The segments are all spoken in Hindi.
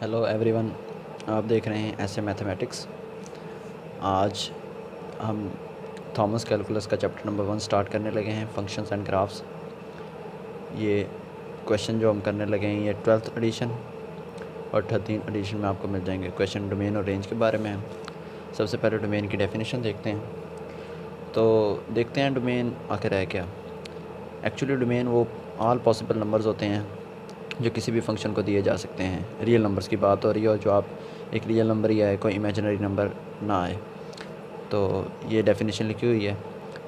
हेलो एवरीवन, आप देख रहे हैं ऐसे मैथमेटिक्स। आज हम थॉमस कैलकुलस का चैप्टर नंबर 1 स्टार्ट करने लगे हैं, फंक्शंस एंड ग्राफ्स। ये क्वेश्चन जो हम करने लगे हैं ये 12th एडिशन और 13th एडिशन में आपको मिल जाएंगे। क्वेश्चन डोमेन और रेंज के बारे में है। सबसे पहले डोमेन की डेफिनेशन देखते हैं। तो देखते हैं डोमेन आखिर है क्या। एक्चुअली डोमेन वो ऑल पॉसिबल नंबर्स होते हैं जो किसी भी फंक्शन को दिए जा सकते हैं। रियल नंबर्स की बात हो रही है और जो आप एक रियल नंबर ही आए, कोई इमेजिनरी नंबर ना आए। तो ये डेफिनेशन लिखी हुई है।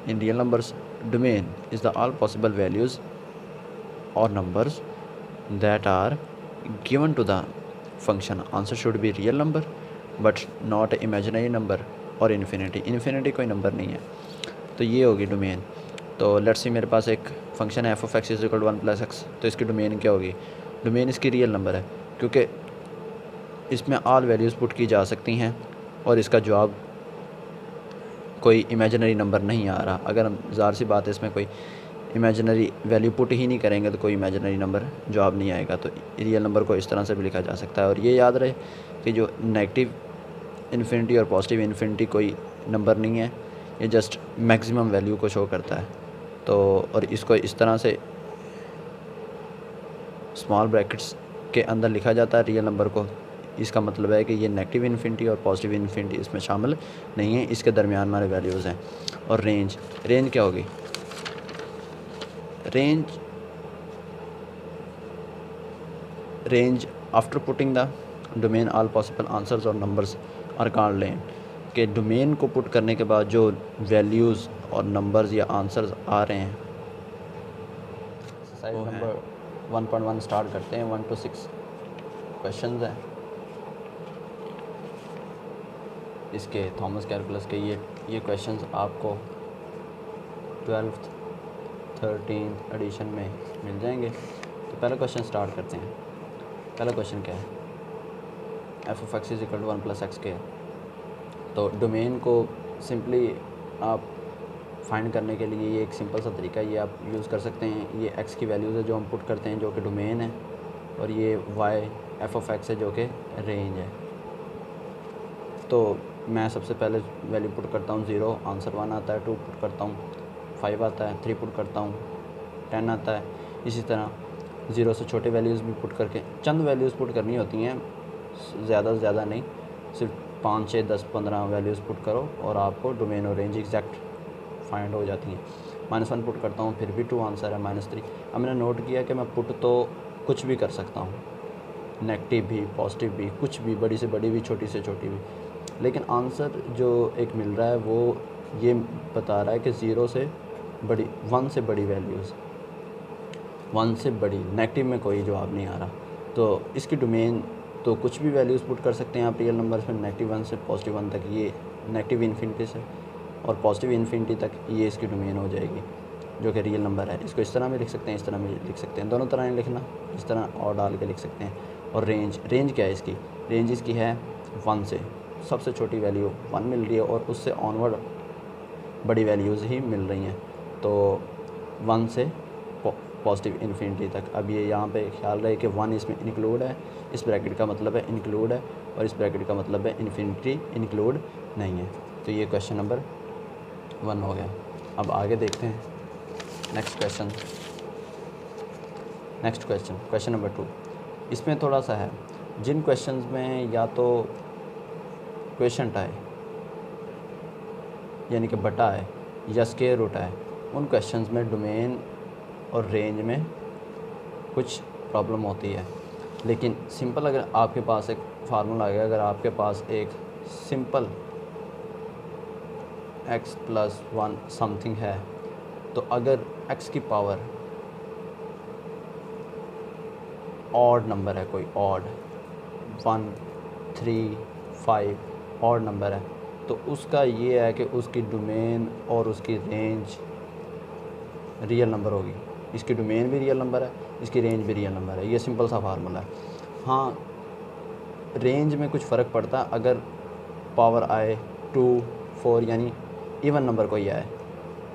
In real numbers domain is the all possible values और numbers that are given to the function. Answer should be real number but not imaginary number और इन्फिनिटी। इन्फिनिटी कोई नंबर नहीं है। तो ये होगी डोमेन। तो लेट्स सी मेरे पास एक फंक्शन है f(x) = 1 + x। तो इसकी डोमेन क्या होगी? डोमेन इसकी रियल नंबर है क्योंकि इसमें ऑल वैल्यूज़ पुट की जा सकती हैं और इसका जवाब कोई इमेजिनरी नंबर नहीं आ रहा। अगर हम ज़ाहिर सी बात है इसमें कोई इमेजिनरी वैल्यू पुट ही नहीं करेंगे तो कोई इमेजिनरी नंबर जवाब नहीं आएगा। तो रियल नंबर को इस तरह से भी लिखा जा सकता है। और ये याद रहे कि जो नेगेटिव इन्फिनिटी और पॉजिटिव इन्फिनिटी कोई नंबर नहीं है, ये जस्ट मैक्सिमम वैल्यू को शो करता है। तो और इसको इस तरह से स्मॉल ब्रैकेट्स के अंदर लिखा जाता है रियल नंबर को। इसका मतलब है कि ये नेगेटिव इन्फिनिटी और पॉजिटिव इन्फिनिटी इसमें शामिल नहीं है, इसके दरमियान वाले वैल्यूज़ हैं। और रेंज क्या होगी? Range after putting the domain all possible answers और नंबर्स आर कॉल्ड रेंज। के डोमेन को पुट करने के बाद जो वैल्यूज़ और नंबर्स या आंसर्स आ रहे हैं एक्सरसाइज नंबर 1.1 स्टार्ट करते हैं। 1 to 6 क्वेश्चंस हैं इसके थॉमस कैलकुलस के। ये क्वेश्चंस आपको 12th 13th एडिशन में मिल जाएंगे। तो पहला क्वेश्चन स्टार्ट करते हैं। पहला क्वेश्चन क्या है? f(x) = 1 + x के। तो डोमेन को सिंपली आप फाइंड करने के लिए ये एक सिंपल सा तरीका ये आप यूज़ कर सकते हैं। ये x की वैल्यूज़ है जो हम पुट करते हैं जो कि डोमेन है, और ये y f(x) है जो कि रेंज है। तो मैं सबसे पहले वैल्यू पुट करता हूँ 0, आंसर 1 आता है। 2 पुट करता हूँ 5 आता है। 3 पुट करता हूँ 10 आता है। इसी तरह 0 से छोटे वैल्यूज़ भी पुट करके चंद वैल्यूज़ पुट करनी होती हैं, ज़्यादा से ज़्यादा नहीं, सिर्फ 5, 6, 10, 15 वैल्यूज़ पुट करो और आपको डोमेन और रेंज एग्जैक्ट फाइंड हो जाती हैं। -1 पुट करता हूँ फिर भी 2 आंसर है। -3। अब मैंने नोट किया कि मैं पुट तो कुछ भी कर सकता हूँ, नेगेटिव भी, पॉजिटिव भी, कुछ भी, बड़ी से बड़ी भी, छोटी से छोटी भी, लेकिन आंसर जो एक मिल रहा है वो ये बता रहा है कि 0 से बड़ी, 1 से बड़ी वैल्यूज़, 1 से बड़ी, नेगेटिव में कोई जवाब नहीं आ रहा। तो इसकी डोमेन तो कुछ भी वैल्यूज़ पुट कर सकते हैं आप रियल नंबर्स में, -1 से +1 तक, ये नेगेटिव इन्फिनिटी से और पॉजिटिव इन्फिनिटी तक ये इसकी डोमेन हो जाएगी जो कि रियल नंबर है। इसको इस तरह भी लिख सकते हैं, इस तरह भी लिख सकते हैं, दोनों तरह नहीं लिखना, इस तरह और डाल के लिख सकते हैं। और रेंज क्या है इसकी? रेंज इसकी है 1 से, सबसे छोटी वैल्यू 1 मिल रही है और उससे ऑनवर्ड बड़ी वैल्यूज़ ही मिल रही हैं। तो 1 से पॉजिटिव इन्फिनिटी तक। अब ये यहाँ पे ख्याल रहे कि 1 इसमें इंक्लूड है, इस ब्रैकेट का मतलब है इंक्लूड है, और इस ब्रैकेट का मतलब है इन्फिनिटी इंक्लूड नहीं है। तो ये क्वेश्चन नंबर 1 हो गया। अब आगे देखते हैं नेक्स्ट क्वेश्चन नंबर 2। इसमें थोड़ा सा है, जिन क्वेश्चंस में या तो क्वेश्चन आए यानी कि बटा है या स्क्वायर रूट है, उन क्वेश्चंस में डोमेन और रेंज में कुछ प्रॉब्लम होती है। लेकिन सिंपल अगर आपके पास एक फार्मूला आ गया, अगर आपके पास एक सिंपल x + 1 समथिंग है, तो अगर x की पावर ऑड नंबर है, कोई ऑड 1, 3, 5 ऑड नंबर है, तो उसका ये है कि उसकी डोमेन और उसकी रेंज रियल नंबर होगी। इसकी डोमेन भी रियल नंबर है, इसकी रेंज भी रियल नंबर है। ये सिंपल सा फार्मूला है। हाँ, रेंज में कुछ फ़र्क पड़ता है। अगर पावर आए 2, 4 यानी इवन नंबर कोई आए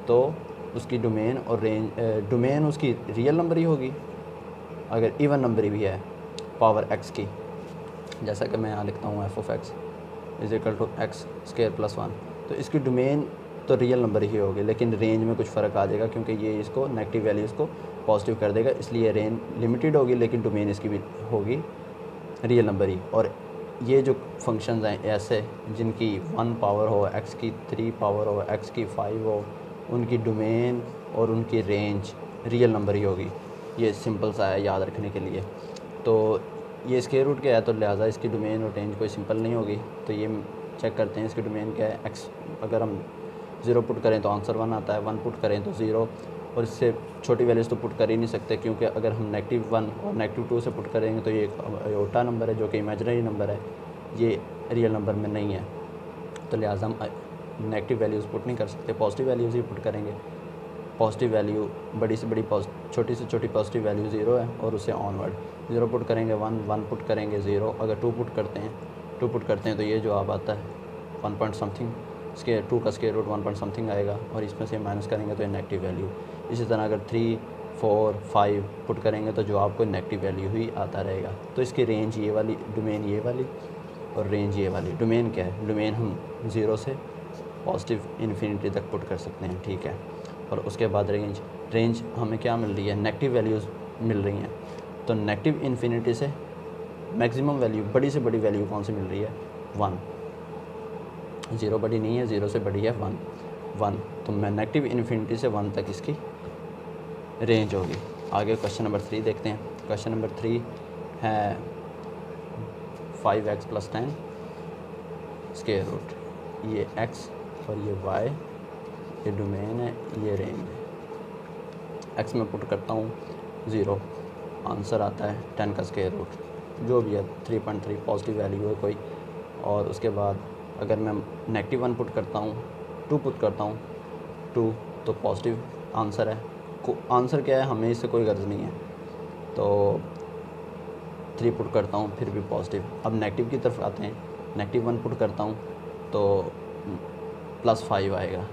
तो उसकी डोमेन और रेंज, डोमेन उसकी रियल नंबर ही होगी अगर इवन नंबर भी है पावर x की। जैसा कि मैं यहाँ लिखता हूँ F of X is equal to X square plus 1, तो इसकी डोमेन तो रियल नंबर ही होगी, लेकिन रेंज में कुछ फ़र्क आ जाएगा क्योंकि ये इसको नेगेटिव वैल्यूज़ को पॉजिटिव कर देगा, इसलिए रेंज लिमिटेड होगी लेकिन डोमेन इसकी भी होगी रियल नंबर ही। और ये जो फंक्शंस हैं ऐसे जिनकी 1 पावर हो, x की 3 पावर हो, x की 5 हो, उनकी डोमेन और उनकी रेंज रियल नंबर ही होगी। ये सिंपल सा है याद रखने के लिए। तो ये स्क्वायर रूट क्या है, तो लिहाजा इसकी डोमेन और रेंज कोई सिंपल नहीं होगी। तो ये चेक करते हैं इसकी डोमेन क्या है। x अगर हम 0 पुट करें तो आंसर 1 आता है, 1 पुट करें तो 0, और इससे छोटी वैल्यूज़ तो पुट कर ही नहीं सकते क्योंकि अगर हम -1 और -2 से पुट करेंगे तो ये एक अयोटा नंबर है जो कि इमेजिनरी नंबर है, ये रियल नंबर में नहीं है। तो लिहाजा हम नेगेटिव वैल्यूज़ पुट नहीं कर सकते, पॉजिटिव वैल्यूज़ ही पुट करेंगे। पॉजिटिव वैल्यू बड़ी से बड़ी छोटी से छोटी पॉजिटिव वैल्यू 0 है और उससे ऑनवर्ड 0 पुट करेंगे 1, 1 पुट करेंगे 0, अगर 2 पुट करते हैं तो ये जवाब आता है 1 पॉइंट समथिंग, स्क्वायर 2 का स्क्वायर रूट 1 पॉइंट समथिंग आएगा और इसमें से माइनस करेंगे तो ये नेगेटिव वैल्यू। इसी तरह अगर 3, 4, 5 पुट करेंगे तो जो आपको नेगेटिव वैल्यू ही आता रहेगा। तो इसकी रेंज ये वाली, डोमेन ये वाली और रेंज ये वाली। डोमेन क्या है, डोमेन हम 0 से पॉजिटिव इन्फिनिटी तक पुट कर सकते हैं, ठीक है। और उसके बाद रेंज हमें क्या मिल रही है, नेगेटिव वैल्यूज़ मिल रही हैं। तो नेगेटिव इन्फिनिटी से मैक्सिमम वैल्यू, बड़ी से बड़ी वैल्यू कौन सी मिल रही है, 1। 0 बड़ी नहीं है, 0 से बड़ी है 1। तो मैं नेगेटिव इन्फिनिटी से 1 तक इसकी रेंज होगी। आगे क्वेश्चन नंबर 3 देखते हैं। क्वेश्चन नंबर 3 है 5x + 10 स्क्वायर रूट, ये x और ये y, ये डोमेन है, ये रेंज है। x में पुट करता हूँ 0, आंसर आता है 10 का स्क्वायर रूट, जो भी है 3.3 पॉजिटिव वैल्यू है कोई। और उसके बाद अगर मैं -1 पुट करता हूँ, 2 पुट करता हूँ 2, तो पॉजिटिव आंसर है। आंसर क्या है हमें इससे कोई गर्ज नहीं है। तो 3 पुट करता हूँ फिर भी पॉजिटिव। अब नेगेटिव की तरफ आते हैं, -1 पुट करता हूँ तो +5 आएगा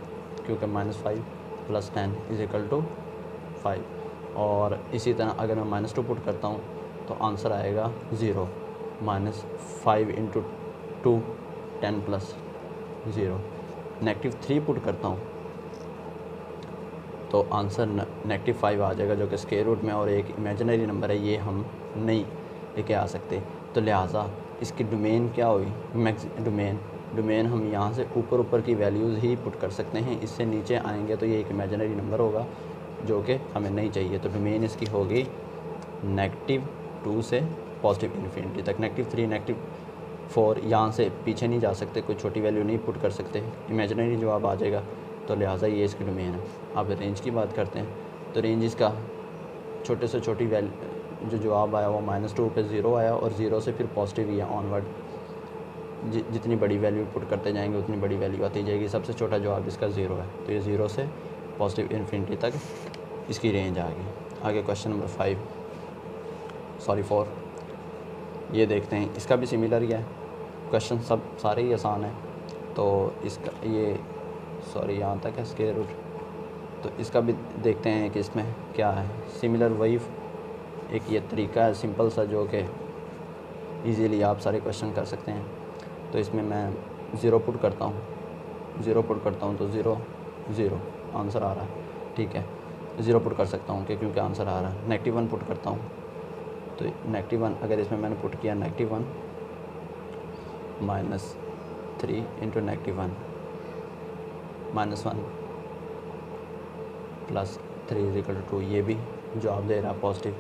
क्योंकि -5 + 10 = 5। और इसी तरह अगर मैं -2 पुट करता हूँ तो आंसर आएगा 0, -5 × 2 10 + 0। -3 पुट करता हूँ तो आंसर -5 आ जाएगा जो कि स्क्वायर रूट में और एक इमेजिनरी नंबर है, ये हम नहीं लेके आ सकते। तो लिहाजा इसकी डोमेन क्या हुई, डोमेन हम यहाँ से ऊपर की वैल्यूज़ ही पुट कर सकते हैं, इससे नीचे आएंगे तो ये एक इमेजिनरी नंबर होगा जो कि हमें नहीं चाहिए। तो डोमेन इसकी होगी -2 से पॉजिटिव इन्फिनिटी तक। -3, -4 यहाँ से पीछे नहीं जा सकते, कोई छोटी वैल्यू नहीं पुट कर सकते, इमेजिनरी जवाब आ जाएगा। तो लिहाजा ये इसकी डोमेन है। अब रेंज की बात करते हैं। तो रेंज इसका छोटे से छोटी वैल्यू जो जवाब आया वो -2 पे 0 आया और 0 से फिर पॉजिटिव ही है ऑनवर्ड। जितनी बड़ी वैल्यू पुट करते जाएंगे उतनी बड़ी वैल्यू आती जाएगी। सबसे छोटा जवाब इसका 0 है, तो ये 0 से पॉजिटिव इन्फिनिटी तक इसकी रेंज आ गई। आगे क्वेश्चन नंबर 4 ये देखते हैं, इसका भी सिमिलर ही है। क्वेश्चन सब सारे ही आसान हैं। तो इसका ये यहाँ तक है स्क्वायर रूट, तो इसका भी देखते हैं कि इसमें क्या है सिमिलर। वही एक ये तरीका है सिंपल सा जो कि इजीली आप सारे क्वेश्चन कर सकते हैं। तो इसमें मैं 0 पुट करता हूँ तो 0 आंसर आ रहा है, ठीक है। 0 पुट कर सकता हूँ क्योंकि आंसर आ रहा है। -1 पुट करता हूँ तो -1 अगर इसमें मैंने पुट किया -1 -3 × -1 -1 + 3 = 2, ये भी जवाब दे रहा है पॉजिटिव,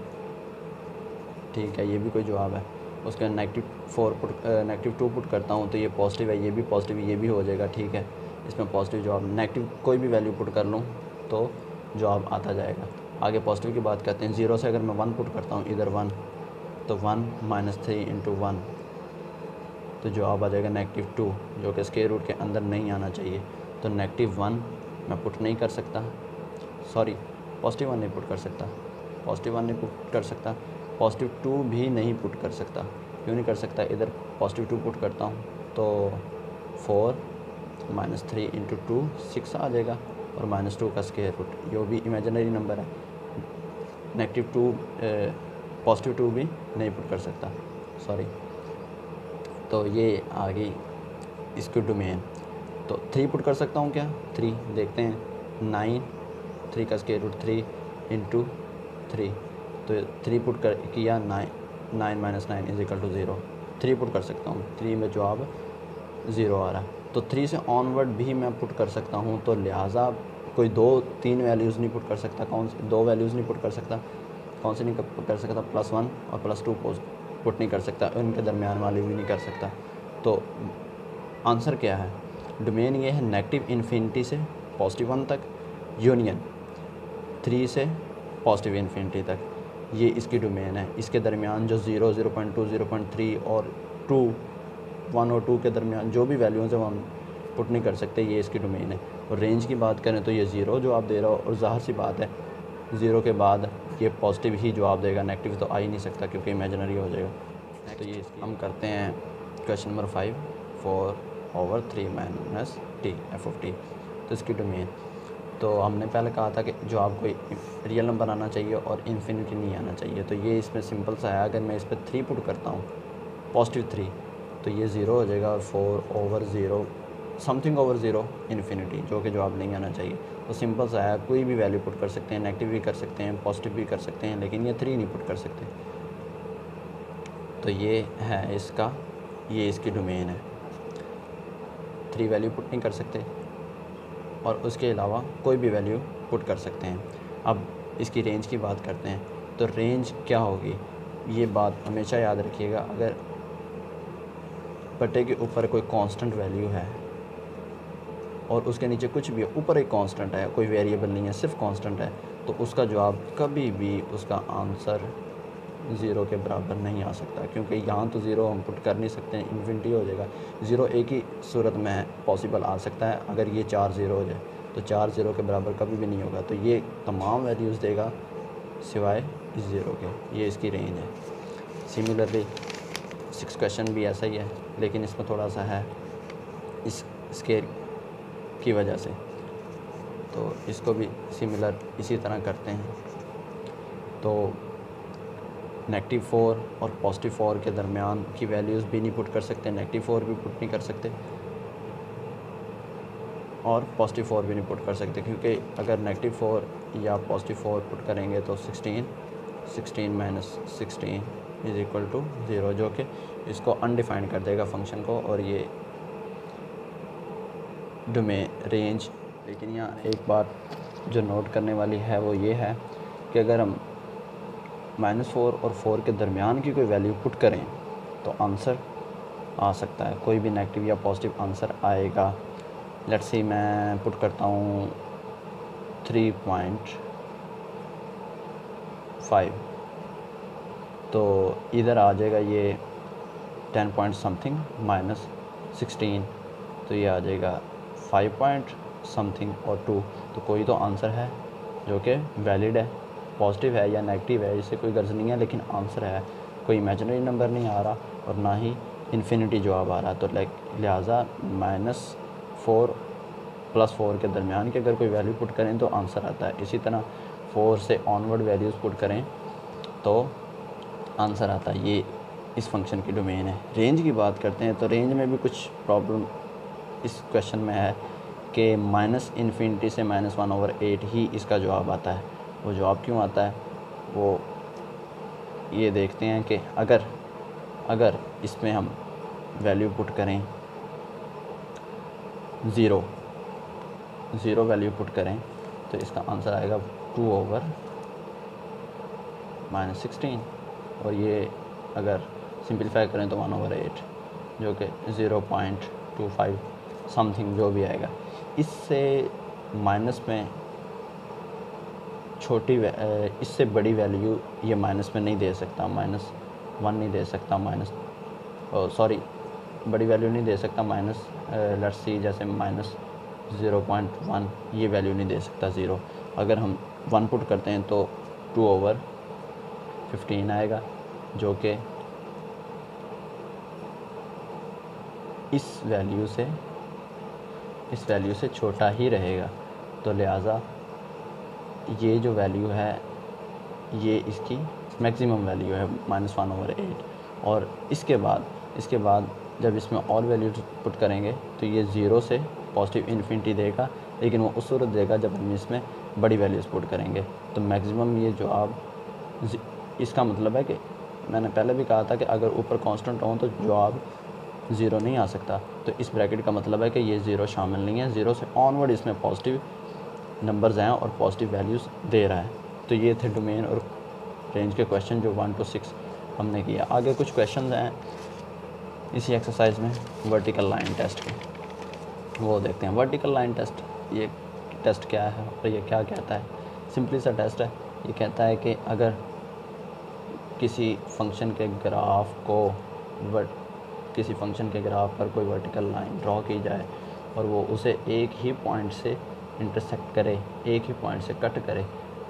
ठीक है, ये भी कोई जवाब है। उसके -2 पुट करता हूँ तो ये पॉजिटिव है, ये भी पॉजिटिव, ये भी हो जाएगा, ठीक है। इसमें पॉजिटिव जवाब, नेगेटिव कोई भी वैल्यू पुट कर लूँ तो जवाब आता जाएगा। आगे पॉजिटिव की बात करते हैं। 0 से अगर मैं 1 पुट करता हूँ इधर 1, तो 1 -3 × 1, तो जवाब आ जाएगा -2, जो कि स्क्वायर रूट के अंदर नहीं आना चाहिए। तो -1 मैं पुट नहीं कर सकता, पॉजिटिव 1 नहीं पुट कर सकता, +2 भी नहीं पुट कर सकता। क्यों नहीं कर सकता, इधर +2 पुट करता हूँ तो 4 -3 × 2 6 आ जाएगा और -2 का स्क्वायर रूट, ये भी इमेजिनरी नंबर है। +2 भी नहीं पुट कर सकता, तो ये आ गई इसकी डोमेन। तो 3 पुट कर सकता हूँ क्या? 3 देखते हैं, 9, 3 का स्क्वायर रूट 3 इंटू 3, तो 3 पुट कर किया, 9 minus 9 is equal to 0। 3 put कर सकता हूँ, 3 में जवाब 0 आ रहा है। तो 3 से ऑनवर्ड भी मैं पुट कर सकता हूँ, तो लिहाजा कोई 2-3 वैल्यूज़ नहीं पुट कर सकता। कौन सी 2 वैल्यूज़ नहीं पुट कर सकता? कौन सी नहीं पुट कर सकता? +1 और +2 पुट नहीं कर सकता, उनके दरमियान वाली भी नहीं कर सकता। तो आंसर क्या है? डोमेन ये है नेगेटिव इन्फिनिटी से पॉजिटिव 1 तक, यूनियन 3 से पॉजिटिव इन्फिनिटी तक, ये इसकी डोमेन है। इसके दरमियान जो 0, 0.2, 0.3 और 2, 1 और 2 के दरमियान जो भी वैल्यूज़ हैं वो हम पुट नहीं कर सकते, ये इसकी डोमेन है। और रेंज की बात करें तो ये 0 जवाब दे रहा हो, और ज़ाहिर सी बात है 0 के बाद ये पॉजिटिव ही जवाब देगा, नेगेटिव तो आ ही नहीं सकता क्योंकि इमेजिनरी हो जाएगा। तो ये हम करते हैं question number 5, 4/3 minus t f(t). तो इसकी डोमेन, तो हमने पहले कहा था कि जो आपको रियल नंबर आना चाहिए और इन्फिनिटी नहीं आना चाहिए। तो ये इसमें सिंपल सा है, अगर मैं इस पर 3 पुट करता हूँ, +3, तो ये 0 हो जाएगा, और 4/0 समथिंग ओवर 0 इन्फिनिटी, जो कि जवाब नहीं आना चाहिए। तो सिंपल सा है, कोई भी वैल्यू पुट कर सकते हैं, नेगेटिव भी कर सकते हैं, पॉजिटिव भी कर सकते हैं, लेकिन ये 3 नहीं पुट कर सकते। तो ये है इसका, ये इसकी डोमेन है, 3 वैल्यू पुट नहीं कर सकते और उसके अलावा कोई भी वैल्यू पुट कर सकते हैं। अब इसकी रेंज की बात करते हैं, तो रेंज क्या होगी, ये बात हमेशा याद रखिएगा। अगर बटे के ऊपर कोई कांस्टेंट वैल्यू है और उसके नीचे कुछ भी है, ऊपर एक कांस्टेंट है, कोई वेरिएबल नहीं है, सिर्फ कांस्टेंट है, तो उसका जवाब कभी भी, उसका आंसर 0 के बराबर नहीं आ सकता, क्योंकि यहाँ तो 0 हम पुट कर नहीं सकते हैं, इन्फिनिटी हो जाएगा। 0 एक ही सूरत में पॉसिबल आ सकता है, अगर ये 4 0 हो जाए, तो 4 0 के बराबर कभी भी नहीं होगा। तो ये तमाम वैल्यूज़ देगा सिवाय इस 0 के, ये इसकी रेंज है। सिमिलरली 6 क्वेश्चन भी ऐसा ही है, लेकिन इसमें थोड़ा सा है इस स्केयर की वजह से, तो इसको भी सिमिलर इसी तरह करते हैं। तो -4 और +4 के दरमियान की वैल्यूज़ भी नहीं पुट कर सकते, -4 भी पुट नहीं कर सकते और +4 भी नहीं पुट कर सकते, क्योंकि अगर -4 या +4 पुट करेंगे तो 16 माइनस 16 इज़ इक्वल टू 0, जो कि इसको अनडिफाइंड कर देगा फंक्शन को, और ये डोमेन रेंज। लेकिन यहाँ एक बात जो नोट करने वाली है वो ये है कि अगर हम -4 और 4 के दरमियान की कोई वैल्यू पुट करें तो आंसर आ सकता है, कोई भी नेगेटिव या पॉजिटिव आंसर आएगा। लेट्स सी मैं पुट करता हूँ 3.5, तो इधर आ जाएगा ये 10 पॉइंट समथिंग माइनस 16, तो ये आ जाएगा 5 पॉइंट समथिंग और 2। तो कोई तो आंसर है जो कि वैलिड है, पॉजिटिव है या नेगेटिव है, इससे कोई गर्ज नहीं है, लेकिन आंसर है। कोई इमेजिनरी नंबर नहीं आ रहा और ना ही इन्फिनिटी जवाब आ रहा। तो लिहाजा -4 +4 के दरमियान की अगर कोई वैल्यू पुट करें तो आंसर आता है। इसी तरह 4 से ऑनवर्ड वैल्यूज़ पुट करें तो आंसर आता है। ये इस फंक्शन की डोमेन है। रेंज की बात करते हैं तो रेंज में भी कुछ प्रॉब्लम इस क्वेश्चन में है कि -∞ से -1/8 ही इसका जवाब आता है। वो जवाब क्यों आता है वो ये देखते हैं कि अगर इसमें हम वैल्यू पुट करें 0 वैल्यू पुट करें तो इसका आंसर आएगा 2/-16, और ये अगर सिंपलीफाई करें तो 1/8, जो कि 0.25 समथिंग जो भी आएगा। इससे माइनस में इससे बड़ी वैल्यू ये माइनस में नहीं दे सकता, -1 नहीं दे सकता, बड़ी वैल्यू नहीं दे सकता, लेट्स सी जैसे -0.1 ये वैल्यू नहीं दे सकता 0। अगर हम 1 पुट करते हैं तो 2/15 आएगा, जो कि इस वैल्यू से छोटा ही रहेगा। तो लिहाजा ये जो वैल्यू है ये इसकी मैक्सिमम वैल्यू है -1/8। और इसके बाद जब इसमें और वैल्यू पुट करेंगे तो ये 0 से पॉजिटिव इन्फिनिटी देगा, लेकिन वो उस सूरत देगा जब हम इसमें बड़ी वैल्यूज़ पुट करेंगे। तो मैक्सिमम ये जो आप, इसका मतलब है कि मैंने पहले भी कहा था कि अगर ऊपर कांस्टेंट हो तो जवाब 0 नहीं आ सकता। तो इस ब्रैकेट का मतलब है कि ये 0 शामिल नहीं है, 0 से ऑनवर्ड इसमें पॉजिटिव नंबर्स हैं और पॉजिटिव वैल्यूज़ दे रहा है। तो ये थे डोमेन और रेंज के क्वेश्चन जो 1 to 6 हमने किया। आगे कुछ क्वेश्चन हैं इसी एक्सरसाइज में वर्टिकल लाइन टेस्ट के, वो देखते हैं। वर्टिकल लाइन टेस्ट, ये टेस्ट क्या है और ये क्या कहता है? सिंपली सा टेस्ट है। ये कहता है कि अगर किसी फंक्शन के ग्राफ पर कोई वर्टिकल लाइन ड्रॉ की जाए और वो उसे एक ही पॉइंट से इंटरसेक्ट करे, एक ही पॉइंट से कट करे,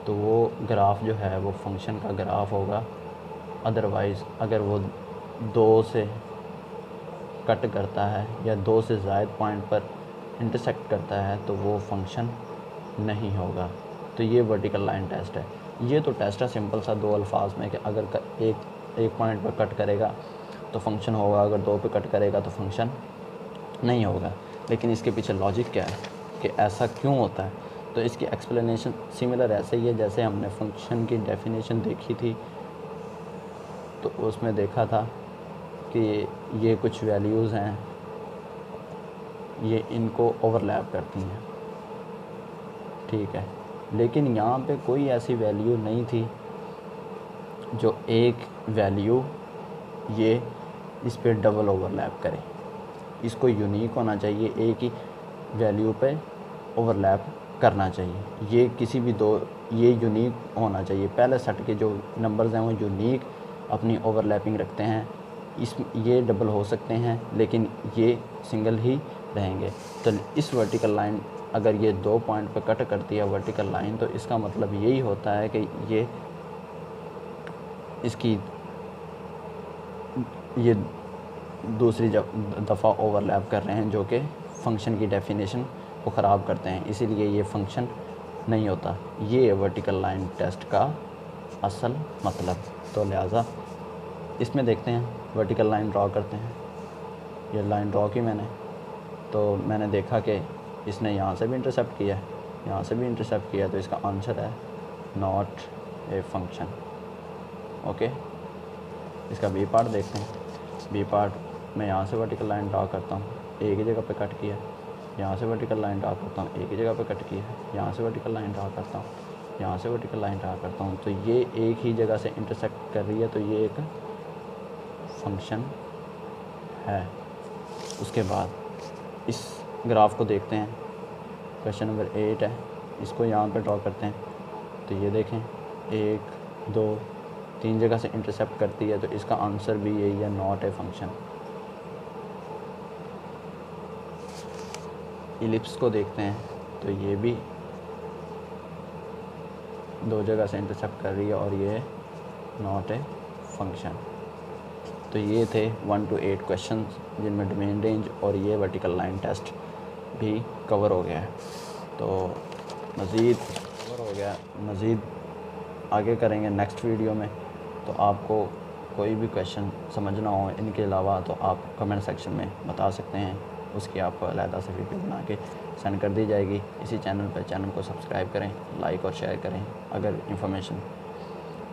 तो वो ग्राफ जो है वो फंक्शन का ग्राफ होगा। अदरवाइज़ अगर वो 2 से कट करता है या 2 से ज़ायद पॉइंट पर इंटरसेक्ट करता है तो वो फंक्शन नहीं होगा। तो ये वर्टिकल लाइन टेस्ट है। ये तो टेस्ट है सिंपल सा 2 अल्फाज में कि अगर एक पॉइंट पर कट करेगा तो फंक्शन होगा, अगर 2 पे कट करेगा तो फंक्शन नहीं होगा। लेकिन इसके पीछे लॉजिक क्या है कि ऐसा क्यों होता है? तो इसकी एक्सप्लेनेशन सिमिलर ऐसे ही है जैसे हमने फंक्शन की डेफिनेशन देखी थी। तो उसमें देखा था कि ये कुछ वैल्यूज़ हैं, ये इनको ओवरलैप करती हैं, ठीक है। लेकिन यहाँ पे कोई ऐसी वैल्यू नहीं थी जो एक वैल्यू ये इस पे डबल ओवरलैप करे। इसको यूनिक होना चाहिए, एक ही वैल्यू पे ओवरलैप करना चाहिए। ये किसी भी ये यूनिक होना चाहिए। पहले सेट के जो नंबर्स हैं वो यूनिक अपनी ओवरलैपिंग रखते हैं। ये डबल हो सकते हैं लेकिन ये सिंगल ही रहेंगे। तो इस वर्टिकल लाइन अगर ये 2 पॉइंट पे कट करती है वर्टिकल लाइन, तो इसका मतलब यही होता है कि ये इसकी ये दूसरी दफ़ा ओवरलैप कर रहे हैं, जो कि फंक्शन की डेफिनेशन को ख़राब करते हैं, इसीलिए ये फंक्शन नहीं होता। ये है वर्टिकल लाइन टेस्ट का असल मतलब। तो लिहाजा इसमें देखते हैं, वर्टिकल लाइन ड्रॉ करते हैं। ये लाइन ड्रॉ की मैंने, तो मैंने देखा कि इसने यहाँ से भी इंटरसेप्ट किया है, यहाँ से भी इंटरसेप्ट किया है, तो इसका आंसर है नॉट ए फंक्शन। ओके, इसका बी पार्ट देखते हैं। बी पार्ट मैं यहाँ से वर्टिकल लाइन ड्रा करता हूँ, एक ही जगह पे कट किया, यहाँ से वर्टिकल लाइन ड्रा करता हूँ, एक ही जगह पे कट किया, यहाँ से वर्टिकल लाइन ड्रा करता हूँ, यहाँ से वर्टिकल लाइन ड्रा करता हूँ, तो ये एक ही जगह से इंटरसेक्ट कर रही है, तो ये एक फंक्शन है। उसके बाद इस ग्राफ को देखते हैं, क्वेश्चन नंबर 8 है, इसको यहाँ पे ड्रॉ करते हैं। तो ये देखें 1 2 3 जगह से इंटरसेप्ट करती है, तो इसका आंसर भी यही है, नॉट ए फंक्शन। इलिप्स को देखते हैं, तो ये भी 2 जगह से इंटरसेप्ट कर रही है और ये नॉट ए फंक्शन। तो ये थे 1 to 8 क्वेश्चन जिनमें डोमेन रेंज और ये वर्टिकल लाइन टेस्ट भी कवर हो गया है। तो मज़ीद आगे करेंगे नेक्स्ट वीडियो में। तो आपको कोई भी क्वेश्चन समझना हो इनके अलावा तो आप कमेंट सेक्शन में बता सकते हैं, उसकी आपको अलहदा से वीडियो बना के सेंड कर दी जाएगी। इसी चैनल को सब्सक्राइब करें, लाइक और शेयर करें अगर इंफॉर्मेशन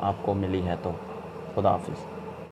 आपको मिली है तो। खुदा हाफिज़।